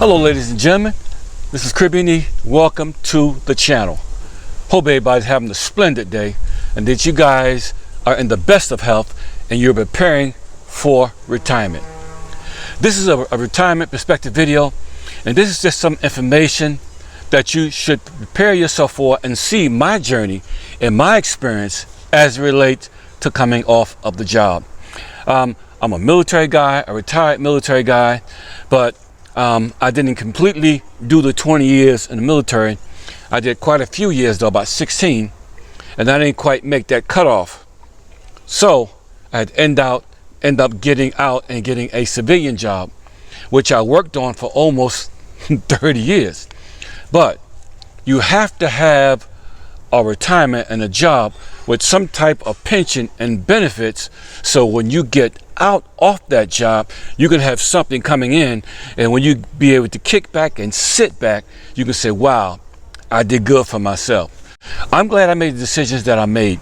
Hello ladies and gentlemen, this is Caribbean. Welcome to the channel. Hope everybody's having a splendid day and that you guys are in the best of health and you're preparing for retirement. This is a retirement perspective video, and this is just some information that you should prepare yourself for and see my journey and my experience as it relates to coming off of the job. I'm a military guy, a retired military guy, but I didn't completely do the 20 years in the military. I did quite a few years though, about 16, and I didn't quite make that cutoff. So I had end up getting out and getting a civilian job, which I worked on for almost 30 years. But you have to have a retirement and a job with some type of pension and benefits, so when you get out off that job you can have something coming in, and when you be able to kick back and sit back, you can say, wow, I did good for myself. I'm glad I made the decisions that I made.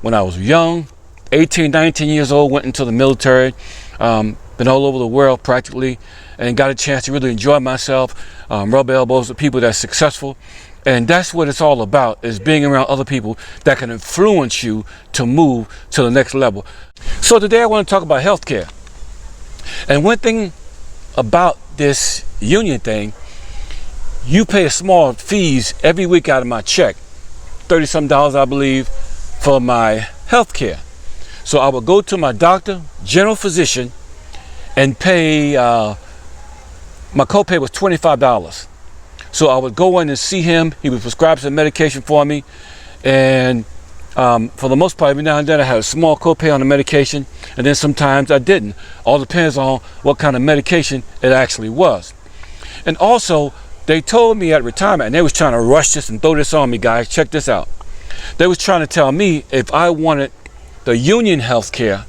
When I was young, 18, 19 years old, went into the military, been all over the world practically, and got a chance to really enjoy myself, rub elbows with people that's successful. And that's what it's all about, is being around other people that can influence you to move to the next level. So today I want to talk about healthcare. And one thing about this union thing, you pay a small fees every week out of my check, $30-some, I believe, for my healthcare. So I would go to my doctor, general physician, and pay, my copay was $25. So I would go in and see him. He would prescribe some medication for me, and for the most part, every now and then I had a small copay on the medication, and then sometimes I didn't. All depends on what kind of medication it actually was. And also, they told me at retirement, and they was trying to rush this and throw this on me, guys. Check this out. They was trying to tell me if I wanted the union health care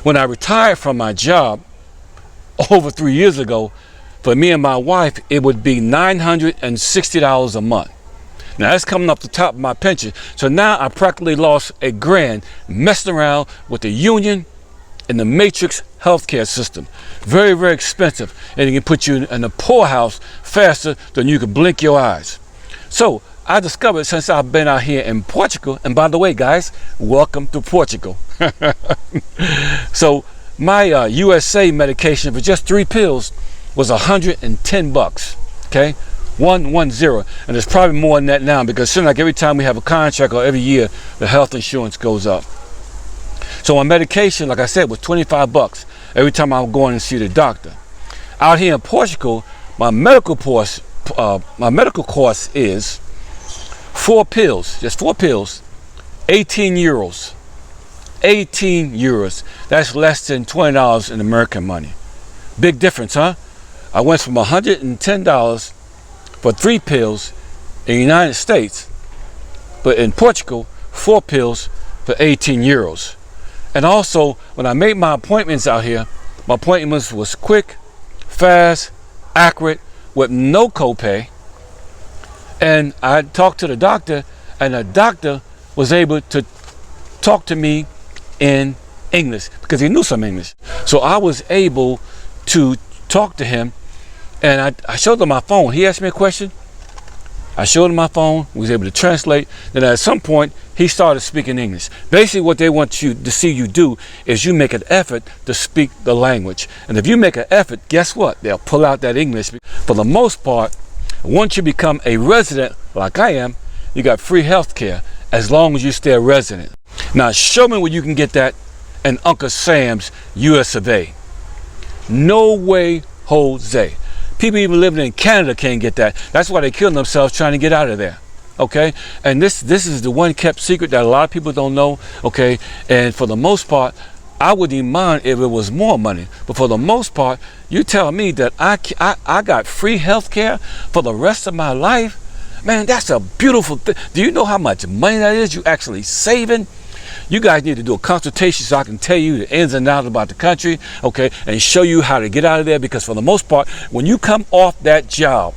when I retired from my job over 3 years ago, for me and my wife, it would be $960 a month. Now that's coming off the top of my pension. So now I practically lost $1,000 messing around with the union and the matrix healthcare system. Very, very expensive. And it can put you in the poorhouse faster than you can blink your eyes. So I discovered, since I've been out here in Portugal, and by the way, guys, welcome to Portugal. So my USA medication for just 3 pills was $110, okay? 110, and it's probably more than that now, because it seems like every time we have a contract or every year the health insurance goes up. So my medication, like I said, was $25 every time I would go in and see the doctor. Out here in Portugal, my medical course is 4 pills, just 4 pills, 18 euros. 18 euros. That's less than $20 in American money. Big difference, huh? I went from $110 for 3 pills in the United States, but in Portugal, 4 pills for 18 euros. And also, when I made my appointments out here, my appointments was quick, fast, accurate, with no copay. And I talked to the doctor, and the doctor was able to talk to me in English because he knew some English. So I was able to talk to him, and I showed him my phone. He asked me a question. I showed him my phone. We was able to translate. Then at some point, he started speaking English. Basically, what they want you to see you do is you make an effort to speak the language. And if you make an effort, guess what? They'll pull out that English. For the most part, once you become a resident, like I am, you got free health care as long as you stay a resident. Now, show me where you can get that in Uncle Sam's US of A. No way, Jose. People even living in Canada can't get that. That's why they're killing themselves trying to get out of there. Okay? And this is the one kept secret that a lot of people don't know. Okay? And for the most part, I wouldn't mind if it was more money. But for the most part, you tell me that I got free health care for the rest of my life. Man, that's a beautiful thing. Do you know how much money that is you actually saving? You guys need to do a consultation so I can tell you the ins and outs about the country, okay, and show you how to get out of there, because for the most part, when you come off that job,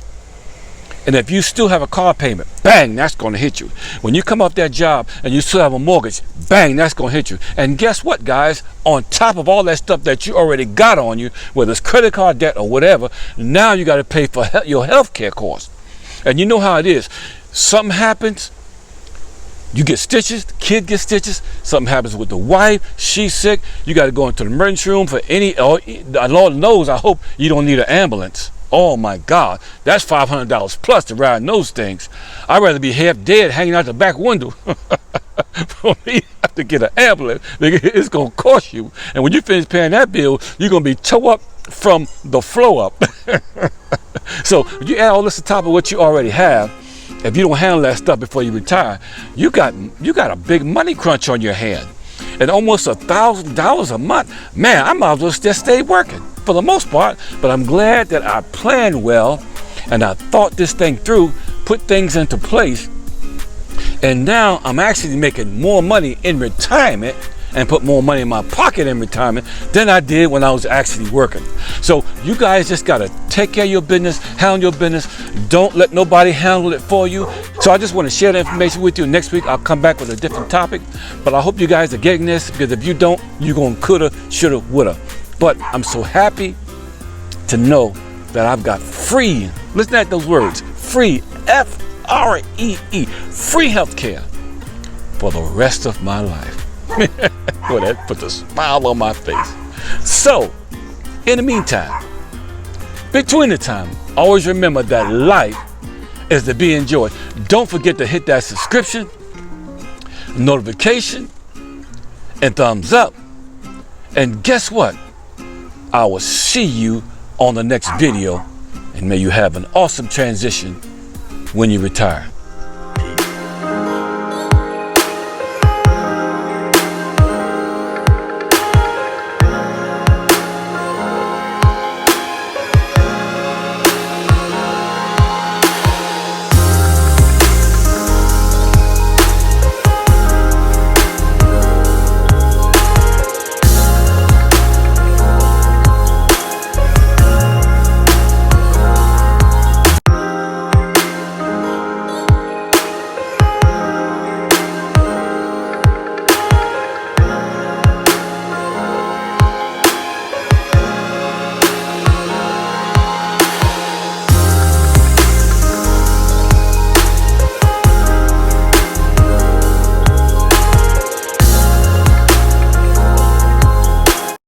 And if you still have a car payment, bang, that's going to hit you. When you come off that job and you still have a mortgage, bang, that's going to hit you. And guess what, guys? On top of all that stuff that you already got on you, whether it's credit card debt or whatever, now you got to pay for your health care costs. And you know how it is. Something happens, you get stitches, the kid gets stitches, something happens with the wife, she's sick, you got to go into the emergency room for any, or Lord knows, I hope you don't need an ambulance. Oh my God, that's $500 plus to ride in those things. I'd rather be half dead hanging out the back window for me to have to get an ambulance. It's going to cost you. And when you finish paying that bill, you're going to be toe up from the flow up. So you add all this on top of what you already have. If you don't handle that stuff before you retire, you got a big money crunch on your hand. And almost $1,000 a month. Man, I might as well just stay working for the most part. But I'm glad that I planned well and I thought this thing through, put things into place. And now I'm actually making more money in retirement and put more money in my pocket in retirement than I did when I was actually working. So you guys just got to take care of your business, handle your business. Don't let nobody handle it for you. So I just want to share the information with you. Next week, I'll come back with a different topic. But I hope you guys are getting this, because if you don't, you're going to coulda, shoulda, woulda. But I'm so happy to know that I've got free, listen at those words, free, F-R-E-E, free healthcare for the rest of my life. Boy, that puts a smile on my face. So, in the meantime, between the time, always remember that life is to be enjoyed. Don't forget to hit that subscription, notification, and thumbs up. And guess what? I will see you on the next video, and may you have an awesome transition when you retire.